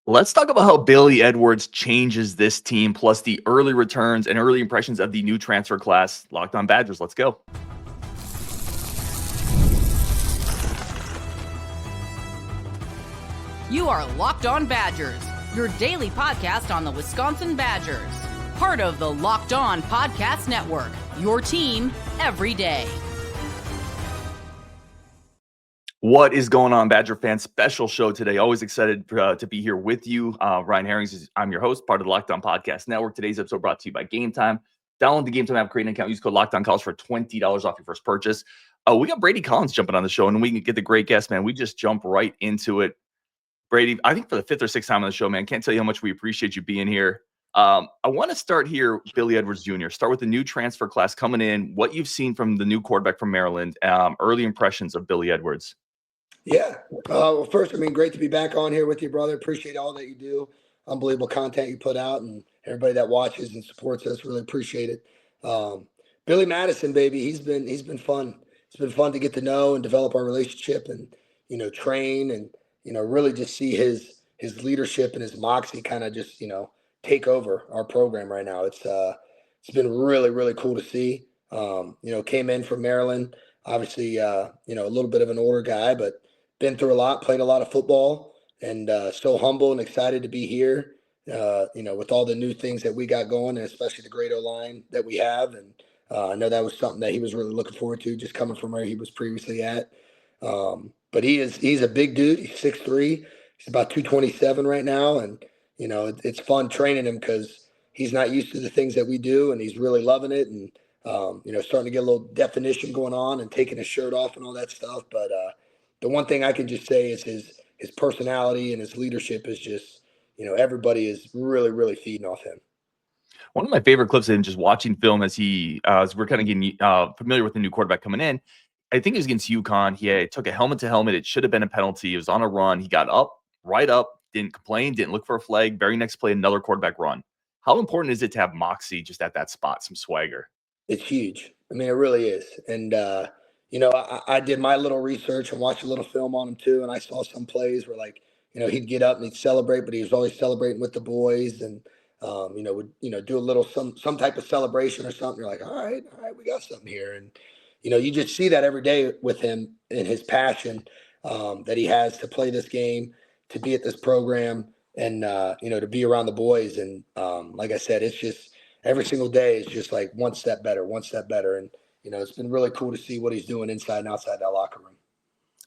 Let's talk about how Billy Edwards changes this team, plus the early returns and early impressions of the new transfer class. Locked on Badgers. Let's go. You are Locked On Badgers, your daily podcast on the Wisconsin Badgers. Part of the Locked On Podcast Network, your team every day. What is going on, Badger fans? Special show today. Always excited to be here with you. Ryan Herrings, I'm your host, part of the Locked On Podcast Network. Today's episode brought to you by Game Time. Download the Game Time app, create an account, use code Locked On College for $20 off your first purchase. We got Brady Collins jumping on the show, and we can get the great guest, man. We just jump right into it. Brady, I think for the fifth or sixth time on the show, man, can't tell you how much we appreciate you being here. I want to start here, Billy Edwards Jr. Start with the new transfer class coming in, what you've seen from the new quarterback from Maryland, early impressions of Billy Edwards. Yeah. Well, first, great to be back on here with you, brother. Appreciate all that you do. Unbelievable content you put out, and everybody that watches and supports us, really appreciate it. Billy Madison, baby, he's been fun. It's been fun to get to know and develop our relationship, and train and really just see his leadership and his moxie kind of just take over our program right now. It's been really, really cool to see. Came in from Maryland, obviously a little bit of an older guy, but been through a lot, played a lot of football, and so humble and excited to be here, with all the new things that we got going, and especially the great O-line that we have. And I know that was something that he was really looking forward to, just coming from where he was previously at. But he's a big dude. He's 6'3". He's about 227 right now. And, it's fun training him because he's not used to the things that we do, and he's really loving it. And, starting to get a little definition going on and taking his shirt off and all that stuff. But the one thing I can just say is his personality and his leadership is just, everybody is really, really feeding off him. One of my favorite clips in just watching film as we're kind of getting familiar with the new quarterback coming in. I think it was against UConn. He took a helmet to helmet. It should have been a penalty. It was on a run. He got right up, didn't complain, didn't look for a flag. Very next play, another quarterback run. How important is it to have moxie just at that spot, some swagger? It's huge. It really is. And, I did my little research and watched a little film on him too. And I saw some plays where he'd get up and he'd celebrate, but he was always celebrating with the boys and, would do a little, some type of celebration or something. You're like, all right, we got something here. And, you just see that every day with him and his passion that he has to play this game, to be at this program, and, to be around the boys. And like I said, it's just every single day is just like one step better. And, it's been really cool to see what he's doing inside and outside that locker room.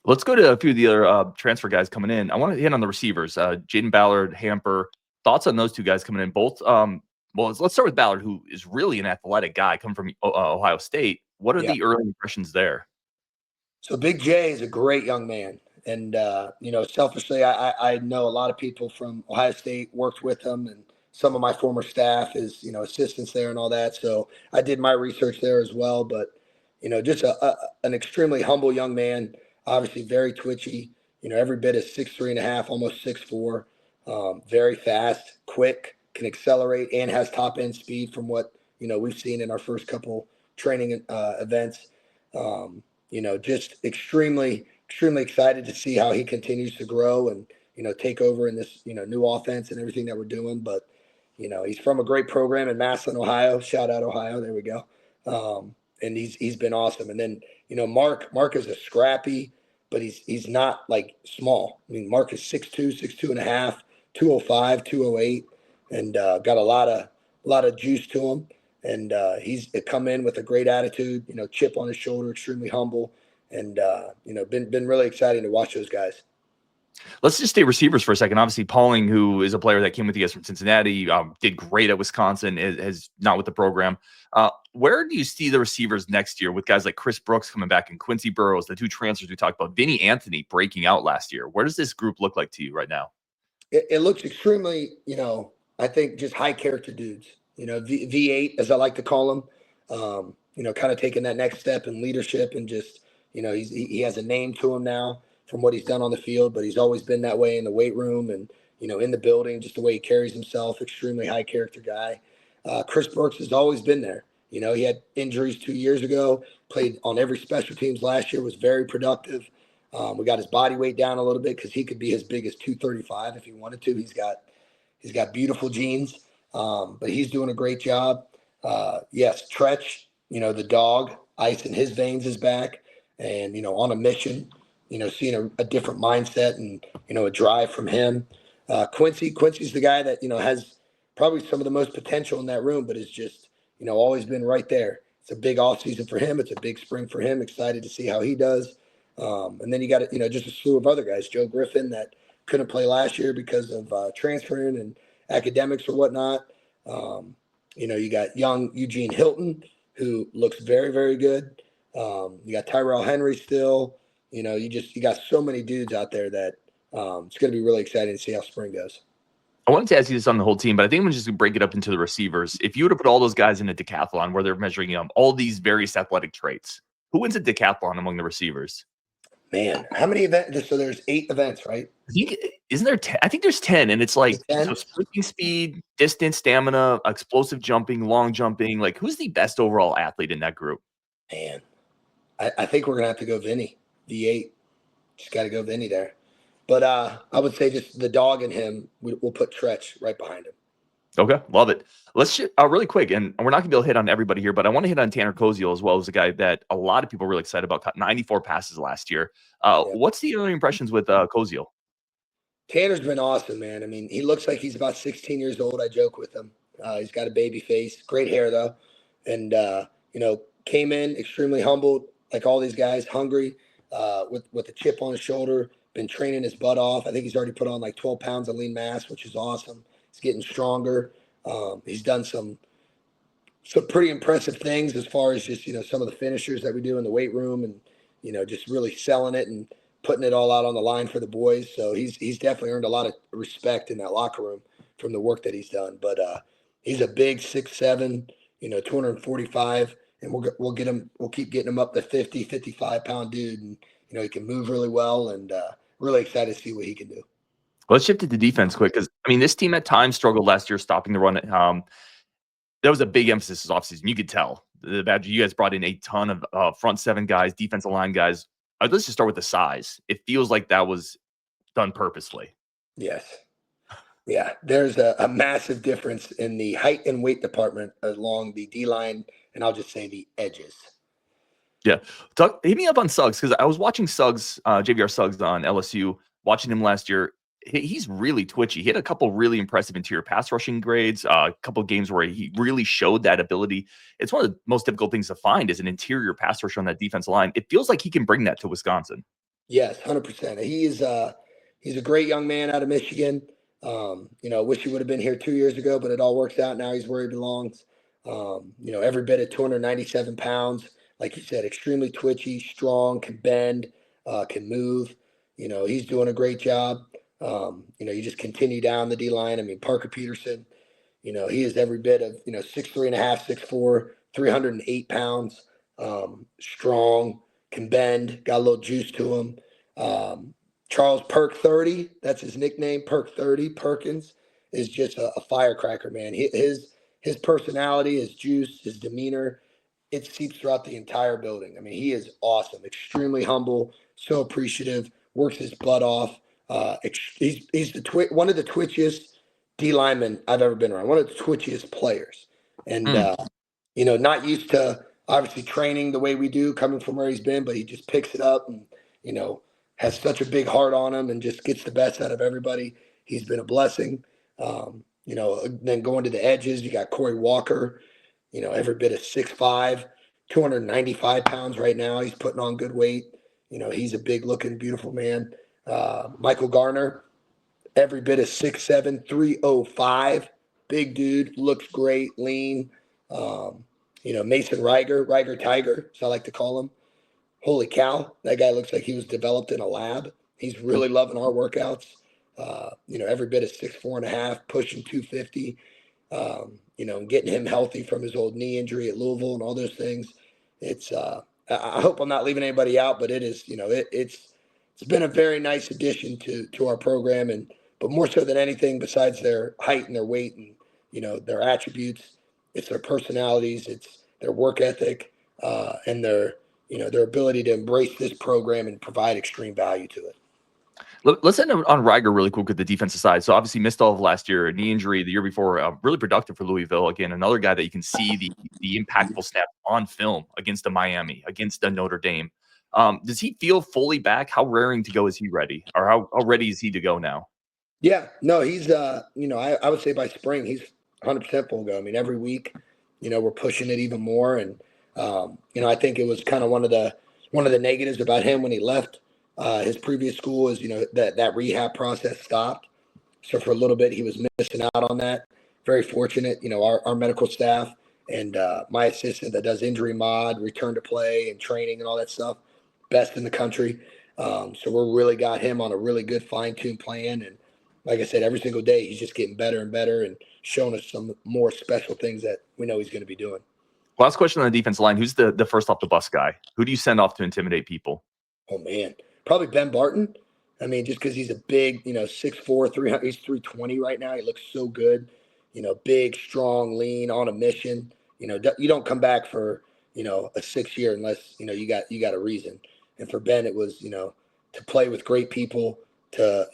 Let's go to a few of the other transfer guys coming in. I want to hit on the receivers, Jayden, Ballard, Hamper. Thoughts on those two guys coming in? Both, let's start with Ballard, who is really an athletic guy coming from Ohio State. What are the early impressions there? So Big J is a great young man. And, selfishly, I know a lot of people from Ohio State, worked with him, and some of my former staff is, assistants there and all that. So I did my research there as well. But, just an extremely humble young man, obviously very twitchy, every bit is 6'3.5", almost 6'4", very fast, quick, can accelerate, and has top end speed from what, we've seen in our first couple training events. Just extremely excited to see how he continues to grow and, take over in this, new offense and everything that we're doing. But, he's from a great program in Massillon, Ohio. Shout out Ohio. There we go. And he's been awesome. And then, Mark is a scrappy, but he's not like small. Mark is 6'2", 6'2.5", 205, 208, and got a lot of juice to him. And he's come in with a great attitude, chip on his shoulder, extremely humble, and been really exciting to watch those guys. Let's just stay receivers for a second. Obviously, Pauling, who is a player that came with you guys from Cincinnati, did great at Wisconsin, is not with the program. Where do you see the receivers next year with guys like Chris Brooks coming back and Quincy Burrows, the two transfers we talked about, Vinny Anthony breaking out last year? Where does this group look like to you right now? It looks extremely, I think just high character dudes. V8, as I like to call him, kind of taking that next step in leadership and just, he has a name to him now from what he's done on the field, but he's always been that way in the weight room and, in the building, just the way he carries himself, extremely high character guy. Chris Brooks has always been there. He had injuries 2 years ago, played on every special teams last year, was very productive. We got his body weight down a little bit because he could be as big as 235 if he wanted to. He's got beautiful genes, but he's doing a great job. Yes, Tretch, the dog, ice in his veins is back and, on a mission, seeing a different mindset and, a drive from him. Quincy's the guy that, has probably some of the most potential in that room, but is just, always been right there. It's a big offseason for him. It's a big spring for him. Excited to see how he does. And then you got, just a slew of other guys. Joe Griffin that couldn't play last year because of transferring and academics or whatnot. You got young Eugene Hilton, who looks very, very good. You got Tyrell Henry still. You got so many dudes out there that it's going to be really exciting to see how spring goes. I wanted to ask you this on the whole team, but I think I'm just going to break it up into the receivers. If you were to put all those guys in a decathlon where they're measuring all these various athletic traits, who wins a decathlon among the receivers? Man, how many events? So there's 8 events, right? Isn't there 10? I think there's 10, and it's like so sprinting speed, distance, stamina, explosive jumping, long jumping. Like, who's the best overall athlete in that group? Man, I think we're gonna have to go Vinny, V8. Just got to go Vinny there. But I would say just the dog and him, we'll put Tretch right behind him. Okay, love it. Let's really quick, and we're not going to be able to hit on everybody here, but I want to hit on Tanner Koziol as well as a guy that a lot of people are really excited about. Caught 94 passes last year. What's the early impressions with Koziol? Tanner's been awesome, man. I mean, he looks like he's about 16 years old. I joke with him. He's got a baby face, great hair though, and came in extremely humbled, like all these guys, hungry, with a chip on his shoulder. Been training his butt off. I think he's already put on like 12 pounds of lean mass, which is awesome. He's getting stronger. He's done some pretty impressive things as far as just, some of the finishers that we do in the weight room and, just really selling it and putting it all out on the line for the boys. So he's definitely earned a lot of respect in that locker room from the work that he's done. But he's a big 6'7", 245, and we'll keep getting him up to 50, 55 pound dude. And, he can move really well and really excited to see what he can do. Let's shift it to defense quick because, this team at times struggled last year stopping the run. That was a big emphasis this offseason. You could tell. You guys brought in a ton of front 7 guys, defensive line guys. Let's just start with the size. It feels like that was done purposely. Yes. Yeah, there's a massive difference in the height and weight department along the D-line, and I'll just say the edges. Yeah. Hit me up on Suggs because I was watching Suggs, Jay'viar Suggs on LSU, watching him last year. He's really twitchy. He had a couple really impressive interior pass rushing grades, a couple of games where he really showed that ability. It's one of the most difficult things to find is an interior pass rusher on that defensive line. It feels like he can bring that to Wisconsin. Yes, 100%. He's a great young man out of Michigan. Wish he would have been here 2 years ago, but it all works out. Now he's where he belongs. Every bit at 297 pounds. Like you said, extremely twitchy, strong, can bend, can move. He's doing a great job. You just continue down the D-line. Parker Peterson, he is every bit of, 6'3.5", 6'4", 308 pounds, strong, can bend, got a little juice to him. Charles Perk 30, that's his nickname, Perk 30. Perkins is just a firecracker, man. His personality, his juice, his demeanor, it seeps throughout the entire building. He is awesome, extremely humble, so appreciative, works his butt off. He's one of the twitchiest D linemen I've ever been around, one of the twitchiest players. And, not used to obviously training the way we do coming from where he's been, but he just picks it up and, has such a big heart on him and just gets the best out of everybody. He's been a blessing. Then going to the edges, you got Corey Walker, every bit of 6'5", 295 pounds right now. He's putting on good weight. He's a big looking, beautiful man. Michael Garner, every bit of 6'7", 305, big dude, looks great, lean. Mason Reiger Tiger, so I like to call him. Holy cow, that guy looks like he was developed in a lab. He's really loving our workouts. Every bit of 6'4.5", pushing 250. And getting him healthy from his old knee injury at Louisville and all those things. It's I hope I'm not leaving anybody out, but it is, it's been a very nice addition to our program, but more so than anything, besides their height and their weight and their attributes, it's their personalities, it's their work ethic, and their their ability to embrace this program and provide extreme value to it. Let's end on Reiger really quick with the defensive side. So obviously missed all of last year, knee injury the year before, really productive for Louisville. Again, another guy that you can see the impactful snap on film against a Miami, against a Notre Dame. Does he feel fully back? How raring to go is he ready? Or how ready is he to go now? Yeah, no, he's, I would say by spring, he's 100% full go. I mean, every week, we're pushing it even more. And, I think it was kind of one of the negatives about him when he left his previous school is, that rehab process stopped. So for a little bit, he was missing out on that. Very fortunate, our medical staff and my assistant that does injury mod, return to play and training and all that stuff, best in the country. So we're really got him on a really good fine-tuned plan. And like I said, every single day, he's just getting better and better and showing us some more special things that we know he's going to be doing. Last question on the defense line. Who's the first off the bus guy? Who do you send off to intimidate people? Oh, man. Probably Ben Barton. I mean, just because he's a big, 6'4", 300, he's 320 right now. He looks so good, big, strong, lean, on a mission. You don't come back for, a 6 year unless, you got a reason. And for Ben, it was, to play with great people, to,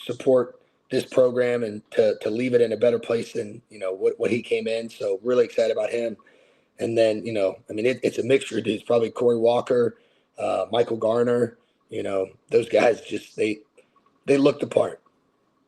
support this program and to leave it in a better place than, what he came in. So really excited about him. And then, it's a mixture of dudes, probably Corey Walker, Michael Garner, those guys just, they look the part.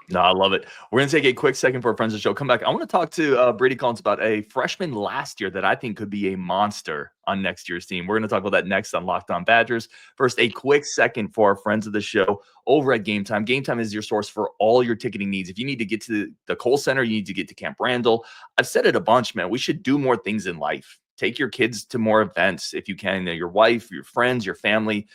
No, I love it. We're going to take a quick second for our friends of the show. Come back. I want to talk to Brady Collins about a freshman last year that I think could be a monster on next year's team. We're going to talk about that next on Locked On Badgers. First, a quick second for our friends of the show over at Game Time. Game Time is your source for all your ticketing needs. If you need to get to the Kohl Center, you need to get to Camp Randall. I've said it a bunch, man. We should do more things in life. Take your kids to more events if you can. Your wife, your friends, your family.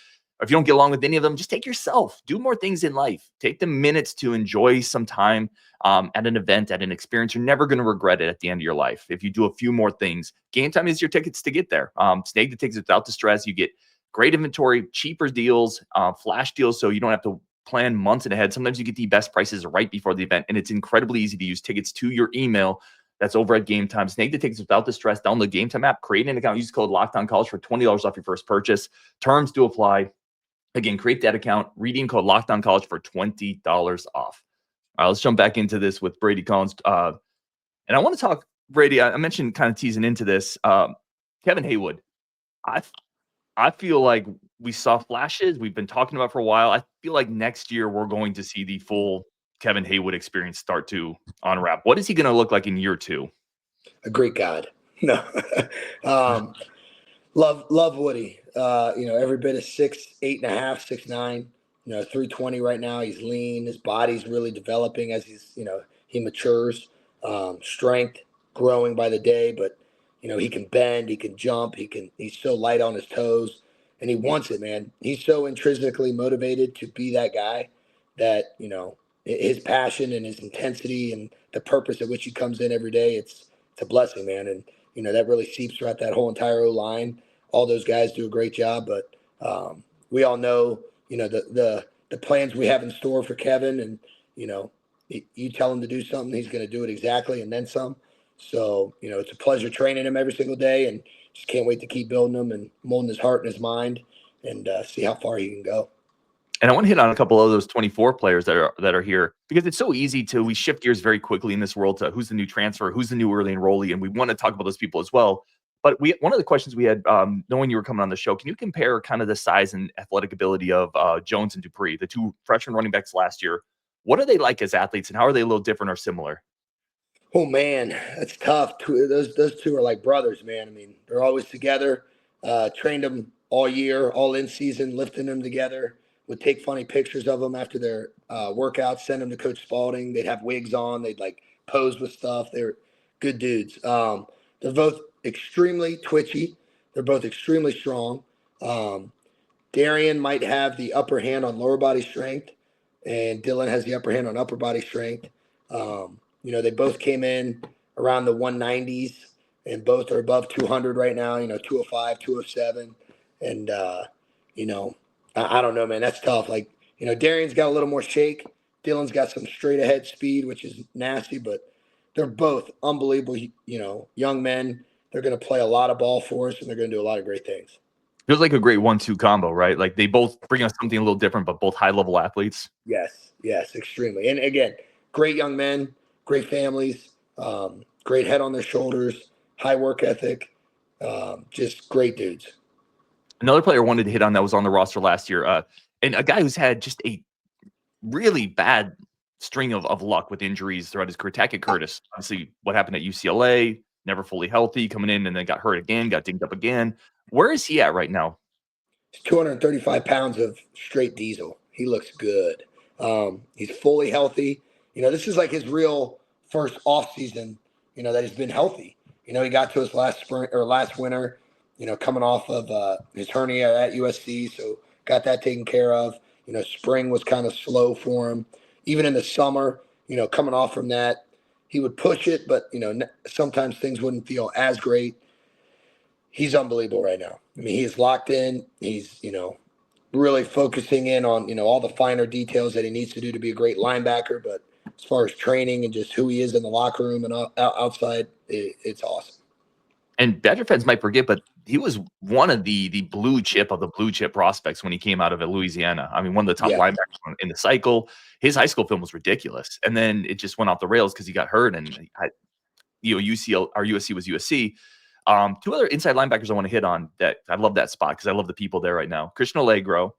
If you don't get along with any of them, just take yourself. Do more things in life. Take the minutes to enjoy some time at an event, at an experience. You're never going to regret it at the end of your life if you do a few more things. Game Time is your tickets to get there. Snag the tickets without the stress. You get great inventory, cheaper deals, flash deals, so you don't have to plan months ahead. Sometimes you get the best prices right before the event, and it's incredibly easy to use tickets to your email. That's over at Game Time. Snag the tickets without the stress. Download the Game Time app, create an account, use code LOCKEDONCollege for $20 off your first purchase. Terms do apply. Again, create that account, redeem code LOCKEDONCollege for $20 off. All right, let's jump back into this with Brady Collins. And I want to talk, Brady, I mentioned kind of teasing into this. Kevin Haywood, I feel like we saw flashes we've been talking about for a while. I feel like next year we're going to see the full Kevin Haywood experience start to unwrap. What is he going to look like in year two? A great God. No. Love Woody. Every bit of 8.5, 6'9", 320 right now. He's lean. His body's really developing as he matures. Strength growing by the day, but he can bend, he can jump, he's so light on his toes, and he wants it, man. He's so intrinsically motivated to be that guy that, his passion and his intensity and the purpose at which he comes in every day, it's a blessing, man. And, that really seeps throughout that whole entire O-line. All those guys do a great job, but we all know, the plans we have in store for Kevin, and, you tell him to do something, he's going to do it exactly and then some. So, it's a pleasure training him every single day, and just can't wait to keep building him and molding his heart and his mind and see how far he can go. And I want to hit on a couple of those 24 players that are here, because it's so easy we shift gears very quickly in this world to who's the new transfer, who's the new early enrollee, and we want to talk about those people as well. But one of the questions we had, knowing you were coming on the show, can you compare kind of the size and athletic ability of Jones and Dupree, the two freshman running backs last year? What are they like as athletes, and how are they a little different or similar? Oh, man, that's tough. Those two are like brothers, man. I mean, they're always together. Trained them all year, all in season, lifting them together. Would take funny pictures of them after their workouts, send them to Coach Spalding. They'd have wigs on. They'd pose with stuff. They're good dudes. They're both extremely twitchy. They're both extremely strong. Darrion might have the upper hand on lower body strength, and Dilon has the upper hand on upper body strength. They both came in around the 190s, and both are above 200 right now, 205, 207. And, I don't know, man. That's tough. Darrion's got a little more shake. Dilon's got some straight ahead speed, which is nasty, but they're both unbelievable, young men. They're going to play a lot of ball for us, and they're going to do a lot of great things. Feels like a great 1-2 combo, right? Like they both bring us something a little different, but both high-level athletes. Yes, extremely. And again, great young men, great families, great head on their shoulders, high work ethic, just great dudes. Another player I wanted to hit on that was on the roster last year, and a guy who's had just a really bad string of luck with injuries throughout his career. Tackett Curtis, obviously what happened at UCLA, never fully healthy, coming in and then got hurt again, got dinged up again. Where is he at right now? 235 pounds of straight diesel. He looks good. He's fully healthy. This is like his real first off season, that he's been healthy. He got to us last spring or last winter, coming off of his hernia at USC. So got that taken care of. Spring was kind of slow for him. Even in the summer, coming off from that, he would push it, but, sometimes things wouldn't feel as great. He's unbelievable right now. I mean, he is locked in. He's, really focusing in on, all the finer details that he needs to do to be a great linebacker. But as far as training and just who he is in the locker room and outside, it's awesome. And Badger fans might forget, but he was one of the blue chip prospects when he came out of Louisiana. I mean, one of the top linebackers in the cycle. His high school film was ridiculous. And then it just went off the rails because he got hurt. And, USC was USC. Two other inside linebackers I want to hit on that I love that spot because I love the people there right now. Christian Alleigro,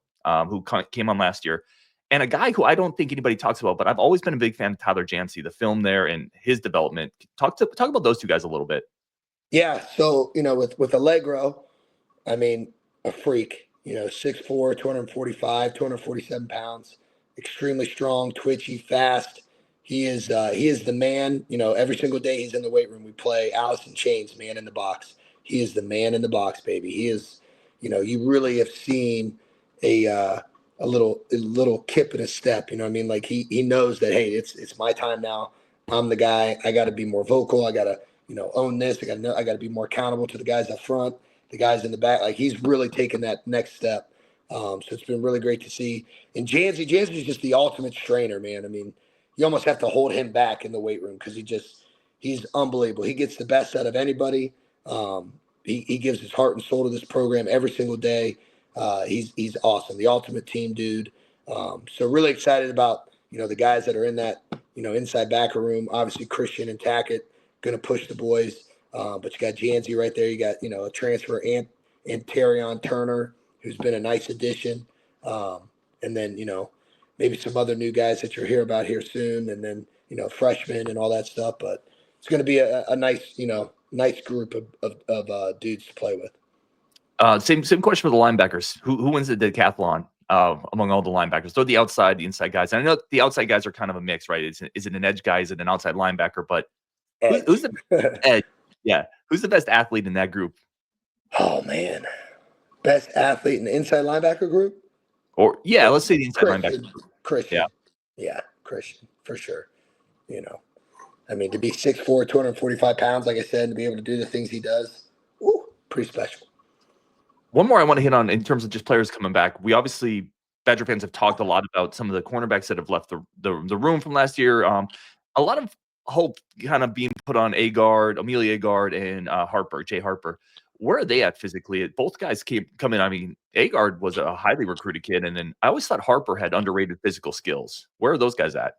who came on last year, and a guy who I don't think anybody talks about, but I've always been a big fan of Tyler Jancy, the film there and his development. Talk about those two guys a little bit. Yeah. So, with Alleigro, I mean, a freak, 6'4", 245, 247 pounds, extremely strong, twitchy, fast. He is the man. Every single day he's in the weight room. We play Allison Chains, man in the box. He is the man in the box, baby. He is, you really have seen a little kip in his step. What I mean? Like he knows that, hey, it's my time now. I'm the guy. I got to be more vocal. I got to, own this. I got to be more accountable to the guys up front, the guys in the back. Like he's really taken that next step. So it's been really great to see. And Jancy is just the ultimate strainer, man. I mean, you almost have to hold him back in the weight room because he's unbelievable. He gets the best out of anybody. He gives his heart and soul to this program every single day. He's awesome. The ultimate team dude. So really excited about, the guys that are in that, inside backer room. Obviously Christian and Tackett going to push the boys. But you got Jancy right there. You got, a transfer and Darrion Turner, who's been a nice addition. And then, maybe some other new guys that you'll hear about here soon, and then, freshmen and all that stuff. But it's going to be a nice, nice group of dudes to play with. Same question for the linebackers. Who wins the decathlon among all the linebackers? They're the outside, the inside guys. And I know the outside guys are kind of a mix, right? Is it an edge guy? Is it an outside linebacker? But who's the edge? Yeah. Who's the best athlete in that group? Oh, man. Best athlete in the inside linebacker group? Or, let's say the inside linebacker. Christian. Yeah, Christian, for sure. I mean, to be 6'4", 245 pounds, like I said, and to be able to do the things he does, pretty special. One more I want to hit on in terms of just players coming back. We obviously, Badger fans have talked a lot about some of the cornerbacks that have left the room from last year. A lot of hope kind of being put on Amelia Agard and Jay Harper. Where are they at physically? Both guys come in. I mean, Agard was a highly recruited kid, and then I always thought Harper had underrated physical skills. Where are those guys at?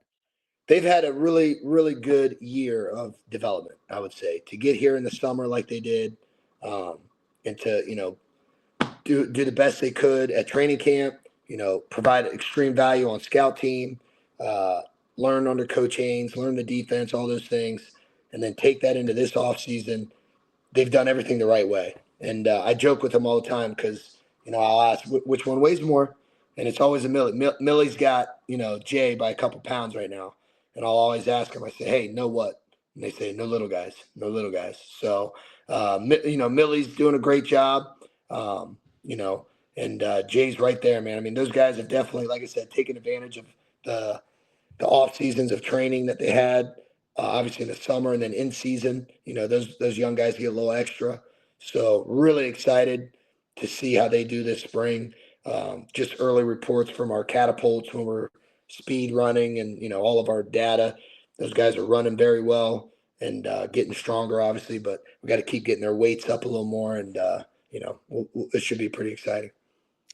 They've had a really, really good year of development, I would say, to get here in the summer like they did, and to, do the best they could at training camp, provide extreme value on scout team, learn under Coach Haynes, learn the defense, all those things, and then take that into this offseason. They've done everything the right way. And I joke with them all the time because, I'll ask which one weighs more, and it's always a Millie. Millie's got, Jay by a couple pounds right now. And I'll always ask him, I say, hey, know what? And they say, no little guys. So, Millie's doing a great job, and Jay's right there, man. I mean, those guys have definitely, like I said, taken advantage of the off seasons of training that they had, obviously in the summer and then in season. Those young guys get a little extra. So really excited to see how they do this spring. Just early reports from our catapults when we're speed running and, all of our data. Those guys are running very well and getting stronger, obviously, but we got to keep getting their weights up a little more. And it should be pretty exciting.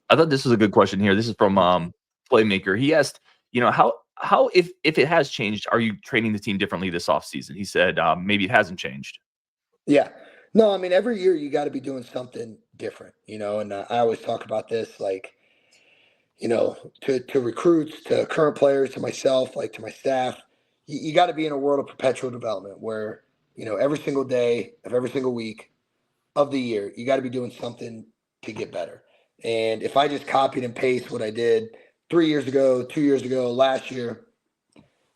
I thought this was a good question here. This is from Playmaker. He asked, how if it has changed, are you training the team differently this offseason? He said maybe it hasn't changed. Yeah. No, I mean, every year you got to be doing something different, and I always talk about this, like, to recruits, to current players, to myself, like to my staff, you got to be in a world of perpetual development where, every single day of every single week of the year, you got to be doing something to get better. And if I just copied and paste what I did 3 years ago, 2 years ago, last year,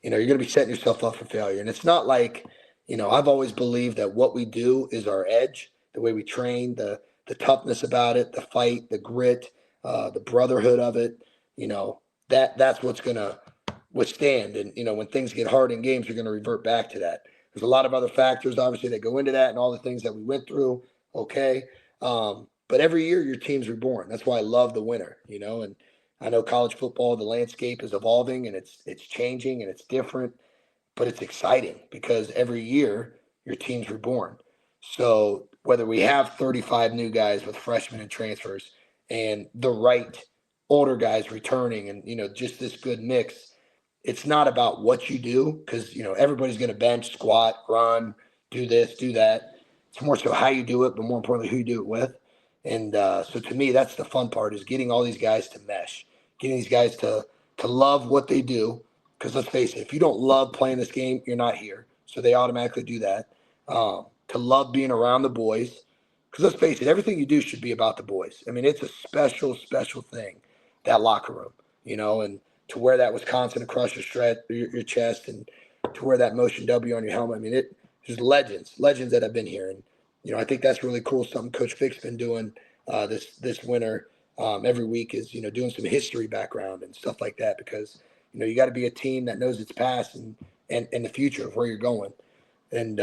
you're going to be setting yourself up for failure. And it's not like, I've always believed that what we do is our edge, the way we train, the toughness about it, the fight, the grit, the brotherhood of it, that's what's going to withstand. And, when things get hard in games, you're going to revert back to that. There's a lot of other factors, obviously, that go into that and all the things that we went through. Okay. But every year your team's reborn. That's why I love the winter, and I know college football, the landscape is evolving and it's changing and it's different, but it's exciting because every year your team's reborn. So whether we have 35 new guys with freshmen and transfers and the right older guys returning and, just this good mix, it's not about what you do because, everybody's going to bench, squat, run, do this, do that. It's more so how you do it, but more importantly, who you do it with. And so to me, that's the fun part is getting all these guys to mesh, getting these guys to love what they do. Because let's face it, if you don't love playing this game, you're not here. So they automatically do that. To love being around the boys. Because let's face it, everything you do should be about the boys. I mean, it's a special, special thing, that locker room, and to wear that Wisconsin across your chest and to wear that motion W on your helmet. I mean, there's legends that have been here. And, I think that's really cool. Something Coach Fick's been doing this winter every week is, doing some history background and stuff like that because, you got to be a team that knows its past and the future of where you're going. And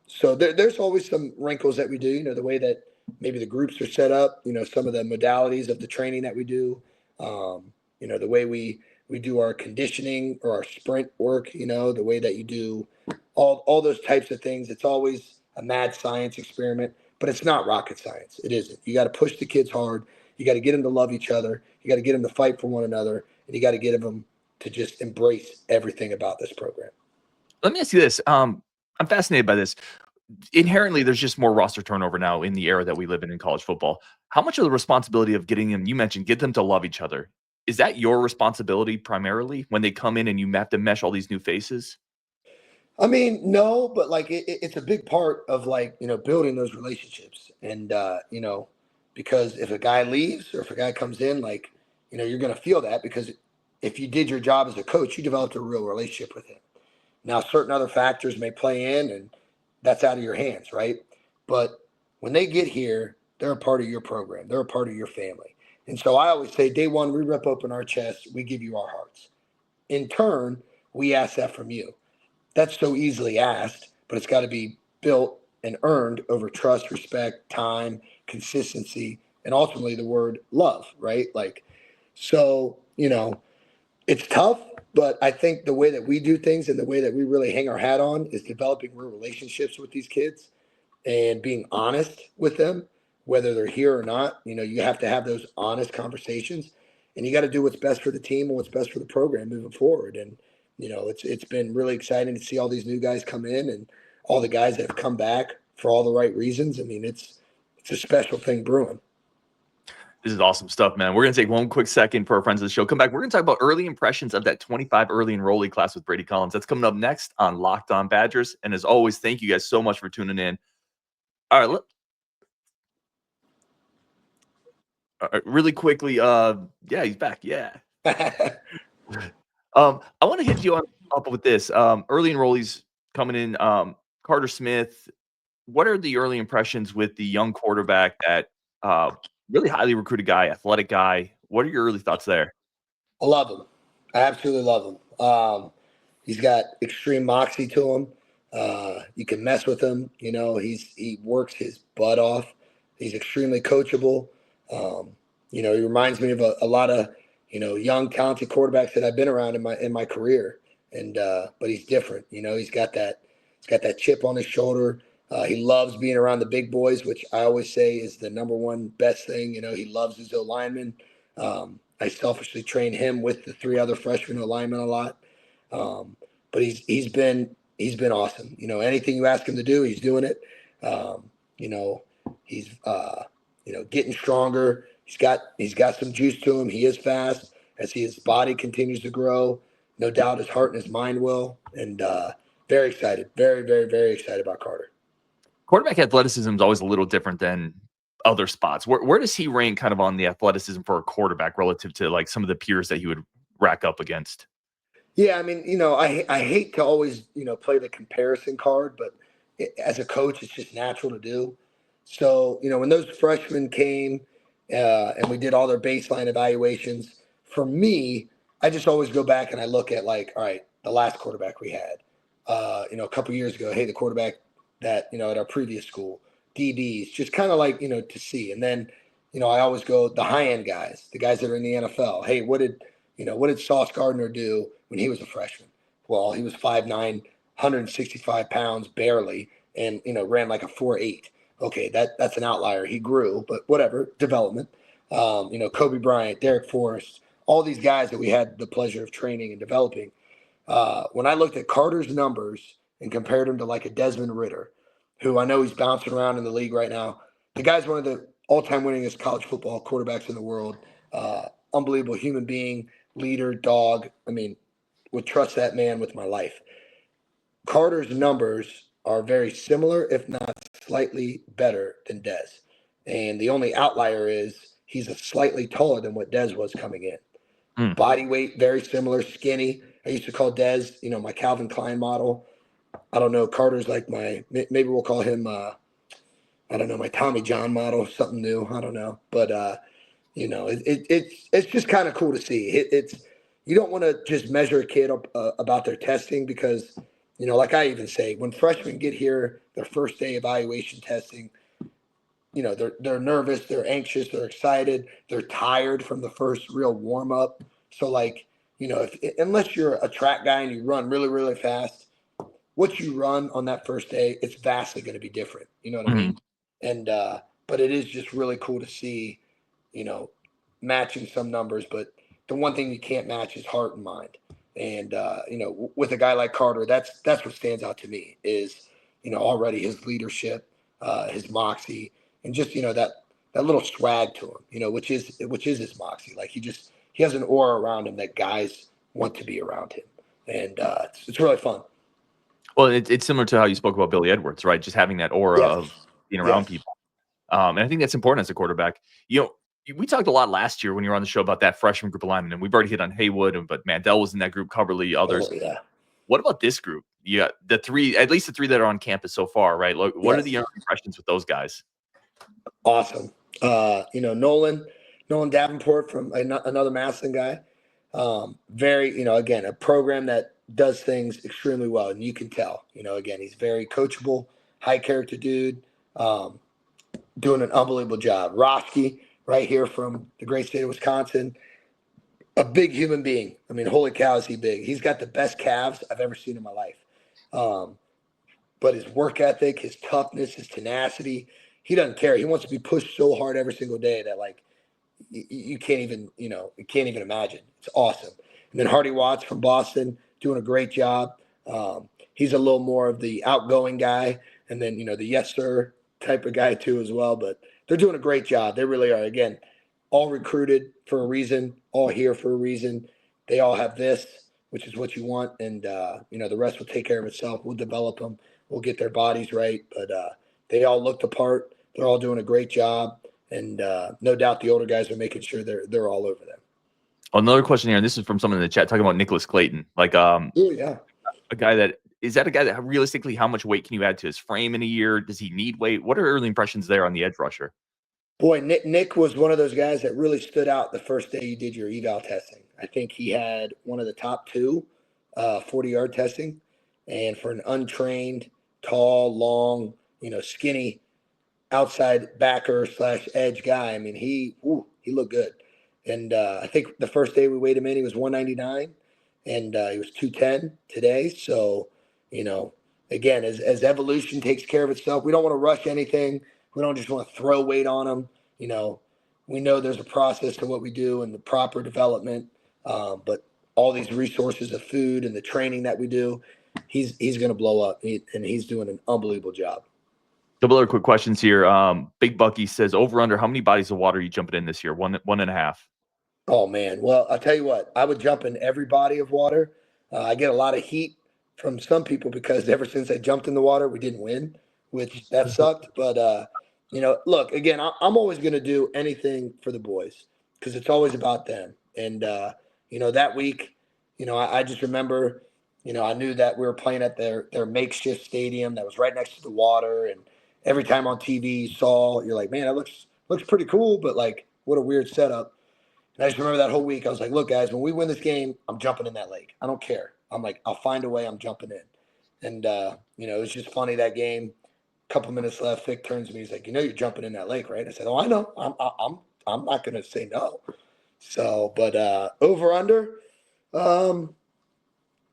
so there's always some wrinkles that we do, the way that maybe the groups are set up, some of the modalities of the training that we do, the way we do our conditioning or our sprint work, the way that you do all those types of things. It's always a mad science experiment, but it's not rocket science. It isn't. You got to push the kids hard. You got to get them to love each other. You got to get them to fight for one another. And you got to get them to just embrace everything about this program. Let me ask you this. I'm fascinated by this. Inherently, there's just more roster turnover now in the era that we live in college football. How much of the responsibility of getting them, you mentioned, get them to love each other, is that your responsibility primarily when they come in and you have to mesh all these new faces? I mean, no, but like it's a big part of like, building those relationships. And, because if a guy leaves or if a guy comes in, like, you're going to feel that because if you did your job as a coach, you developed a real relationship with him. Now, certain other factors may play in and that's out of your hands, right? But when they get here, they're a part of your program. They're a part of your family. And so I always say day one, we rip open our chest. We give you our hearts. In turn, we ask that from you. That's so easily asked, but it's got to be built and earned over trust, respect, time, consistency, and ultimately the word love, right? Like, so, it's tough, but I think the way that we do things and the way that we really hang our hat on is developing real relationships with these kids and being honest with them, whether they're here or not. You have to have those honest conversations and you got to do what's best for the team and what's best for the program moving forward. And, it's been really exciting to see all these new guys come in and all the guys that have come back for all the right reasons. I mean, it's a special thing brewing. This is awesome stuff, man. We're going to take one quick second for our friends of the show. Come back. We're going to talk about early impressions of that 25 early enrollee class with Brady Collins. That's coming up next on Locked On Badgers. And as always, thank you guys so much for tuning in. All right. Really quickly. Yeah, he's back. Yeah. I want to hit you up with this. Early enrollees coming in. Carter Smith. What are the early impressions with the young quarterback that really highly recruited guy, athletic guy? What are your early thoughts there? I love him. I absolutely love him. He's got extreme moxie to him. You can mess with him. He works his butt off. He's extremely coachable. He reminds me of a lot of, young, talented quarterbacks that I've been around in my career. And but he's different. He's got that chip on his shoulder. He loves being around the big boys, which I always say is the number one best thing. He loves his O-linemen. I selfishly train him with the 3 other freshman O-linemen a lot. But he's been awesome. Anything you ask him to do, he's doing it. He's getting stronger. He's got some juice to him. He is fast as his body continues to grow. No doubt his heart and his mind will. And very excited. Very, very, very excited about Carter. Quarterback athleticism is always a little different than other spots. Where does he rank kind of on the athleticism for a quarterback relative to like some of the peers that he would rack up against? Yeah, I mean, I hate to always, play the comparison card, but as a coach, it's just natural to do. So, when those freshmen came and we did all their baseline evaluations, for me, I just always go back and I look at like, all right, the last quarterback we had, a couple years ago, hey, the quarterback that, at our previous school, DBs, just kind of like, to see. And then, I always go the high-end guys, the guys that are in the NFL. Hey, what did Sauce Gardner do when he was a freshman? Well, he was 5'9", 165 pounds barely, and, ran like a 4.8. Okay, that's an outlier. He grew, but whatever, development. Kobe Bryant, Derek Forrest, all these guys that we had the pleasure of training and developing. When I looked at Carter's numbers and compared him to like a Desmond Ridder, who I know he's bouncing around in the league right now. The guy's one of the all-time winningest college football quarterbacks in the world. Unbelievable human being, leader, dog. I mean, would trust that man with my life. Carter's numbers are very similar, if not slightly better than Dez. And the only outlier is he's a slightly taller than what Dez was coming in. Body weight, very similar, skinny. I used to call Dez, my Calvin Klein model. I don't know. Carter's like maybe we'll call him, I don't know, my Tommy John model, something new. I don't know. But, it's just kind of cool to see. You don't want to just measure a kid up about their testing because, like I even say, when freshmen get here, their first day evaluation testing, they're nervous, they're anxious, they're excited, they're tired from the first real warm up. So like, unless you're a track guy and you run really, really fast, what you run on that first day, it's vastly going to be different. You know what I mean? And, but it is just really cool to see, matching some numbers, but the one thing you can't match is heart and mind. And, with a guy like Carter, that's what stands out to me is, already his leadership, his moxie, and just, that little swag to him, which is his moxie. Like he has an aura around him that guys want to be around him. And it's really fun. Well, it's similar to how you spoke about Billy Edwards, right? Just having that aura of being around people. And I think that's important as a quarterback. We talked a lot last year when you were on the show about that freshman group of linemen, and we've already hit on Haywood, but Mandel was in that group, Coverly, others. Oh, yeah. What about this group? You got at least the 3 that are on campus so far, right? What are the impressions with those guys? Awesome. Nolan Davenport from another Massillon guy. Very, again, a program that does things extremely well. And you can tell, again, he's very coachable, high character dude, doing an unbelievable job. Roski, right here from the great state of Wisconsin, a big human being. I mean, holy cow, is he big. He's got the best calves I've ever seen in my life. But his work ethic, his toughness, his tenacity, he doesn't care. He wants to be pushed so hard every single day that like you can't even, imagine. It's awesome. And then Hardy Watts from Boston doing a great job. He's a little more of the outgoing guy, and then the yes sir type of guy too as well. But they're doing a great job. They really are. Again, all recruited for a reason, all here for a reason. They all have this, which is what you want, and the rest will take care of itself. We'll develop them. We'll get their bodies right, but they all look the part. They're all doing a great job, and no doubt the older guys are making sure they're all over them. Another question here, and this is from someone in the chat talking about Nicolas Clayton. Like, a guy that realistically, how much weight can you add to his frame in a year? Does he need weight? What are early impressions there on the edge rusher? Boy, Nick was one of those guys that really stood out the first day you did your eval testing. I think he had one of the top 2 40-yard testing, and for an untrained, tall, long, skinny outside backer / edge guy, I mean, he looked good. And I think the first day we weighed him in, he was 199, and he was 210 today. So, again, as evolution takes care of itself, we don't want to rush anything. We don't just want to throw weight on them. We know there's a process to what we do and the proper development. But all these resources of food and the training that we do, he's going to blow up, and he's doing an unbelievable job. Couple other quick questions here. Big Bucky says, over under, how many bodies of water are you jumping in this year? 1.5. Oh, man. Well, I'll tell you what, I would jump in every body of water. I get a lot of heat from some people because ever since I jumped in the water, we didn't win, which that sucked. But, look, again, I'm always going to do anything for the boys because it's always about them. And, that week, I just remember, I knew that we were playing at their makeshift stadium that was right next to the water. And every time on TV you saw, you're like, man, that looks pretty cool, but like, what a weird setup. And I just remember that whole week. I was like, look, guys, when we win this game, I'm jumping in that lake. I don't care. I'm like, I'll find a way. I'm jumping in. And, it was just funny that game. A couple minutes left. Vic turns to me. He's like, you're jumping in that lake, right? I said, oh, I know. I'm not going to say no. So, but over under,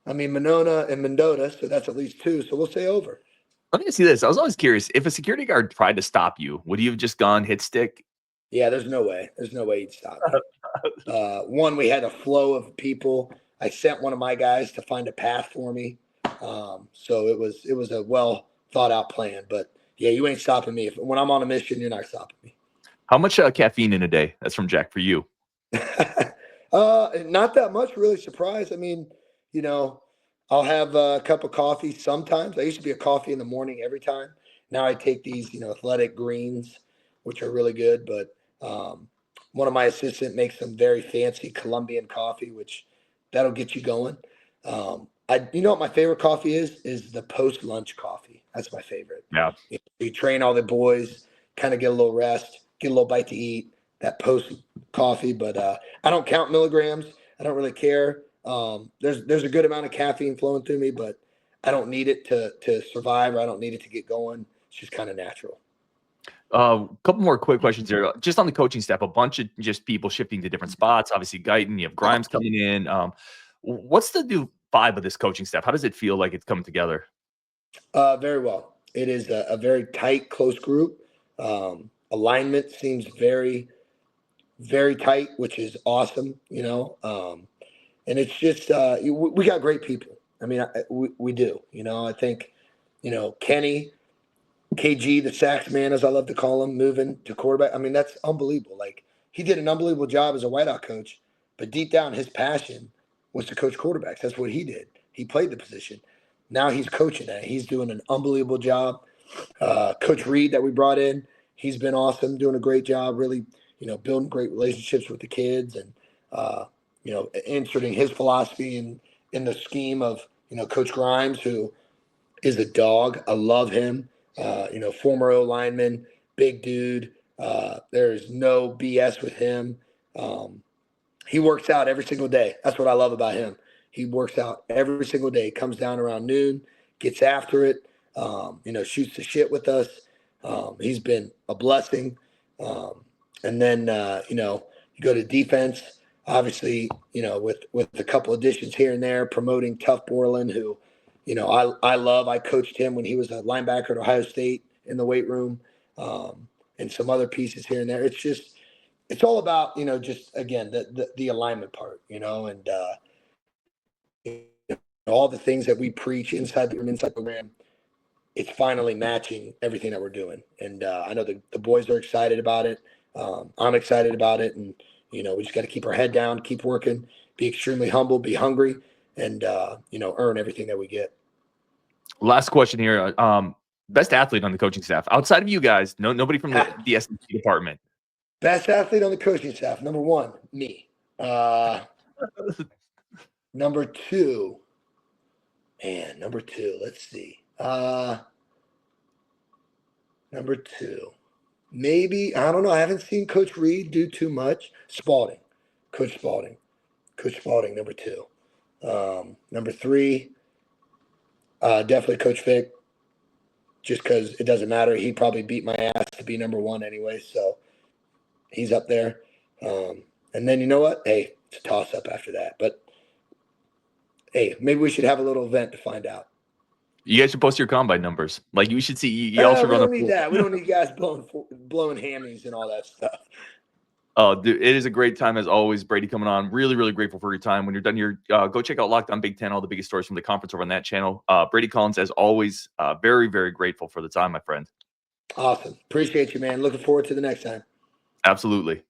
Monona and Mendota. So that's at least 2. So we'll say over. Let me see this. I was always curious. If a security guard tried to stop you, would you have just gone hit stick? Yeah, there's no way. There's no way he'd stop me. One, we had a flow of people. I sent one of my guys to find a path for me. So it was a well thought out plan. But yeah, you ain't stopping me. When I'm on a mission, you're not stopping me. How much caffeine in a day? That's from Jack for you. Not that much, really surprised. I mean, I'll have a cup of coffee sometimes. I used to be a coffee in the morning every time. Now I take these, athletic greens, which are really good. But one of my assistants makes some very fancy Colombian coffee, which that'll get you going. What my favorite coffee is the post-lunch coffee. That's my favorite. Yeah. You train all the boys, kind of get a little rest, get a little bite to eat, that post coffee. But I don't count milligrams. I don't really care. There's a good amount of caffeine flowing through me, but I don't need it to survive, or I don't need it to get going. It's just kind of natural. Couple more quick questions here. Just on the coaching staff, a bunch of just people shifting to different spots. Obviously, Guyton, you have Grimes coming in. What's the new vibe of this coaching staff? How does it feel like it's coming together? Very well. It is a very tight, close group. Alignment seems very, very tight, which is awesome, and it's just we got great people. I mean, we do. I think, Kenny, KG, the sax man, as I love to call him, moving to quarterback. I mean, that's unbelievable. Like, he did an unbelievable job as a wideout coach, but deep down, his passion was to coach quarterbacks. That's what he did. He played the position. Now he's coaching it. He's doing an unbelievable job. Coach Reed that we brought in, he's been awesome, doing a great job, really, building great relationships with the kids and, inserting his philosophy in the scheme of, Coach Grimes, who is a dog. I love him. Former O lineman, big dude. There's no BS with him. He works out every single day. That's what I love about him. He works out every single day. Comes down around noon, gets after it, shoots the shit with us. He's been a blessing. And then, you go to defense, obviously, with a couple additions here and there, promoting Tough Borland, who, I love. I coached him when he was a linebacker at Ohio State in the weight room, and some other pieces here and there. It's all about, just, again, the alignment part, and all the things that we preach inside the program. It's finally matching everything that we're doing. And I know the boys are excited about it. I'm excited about it. And, we just got to keep our head down, keep working, be extremely humble, be hungry, and, earn everything that we get. Last question here. Best athlete on the coaching staff outside of you guys. Nobody from the SEC department. Best athlete on the coaching staff. Number 1, me. Number 2. Let's see. Number 2. Maybe, I don't know. I haven't seen Coach Reed do too much. Coach Spalding, number 2. Number 3, definitely Coach Vic, just because it doesn't matter. He probably beat my ass to be number 1 anyway, so he's up there. And then, you know what? Hey, it's a toss-up after that. But, hey, maybe we should have a little event to find out. You guys should post your combine numbers. Like you should see. You all should we run don't need that. We don't need guys blowing hammies and all that stuff. Oh, dude, it is a great time as always. Brady coming on. Really, really grateful for your time. When you're done here, go check out Locked On Big Ten, all the biggest stories from the conference over on that channel. Brady Collins, as always, very, very grateful for the time, my friend. Awesome. Appreciate you, man. Looking forward to the next time. Absolutely.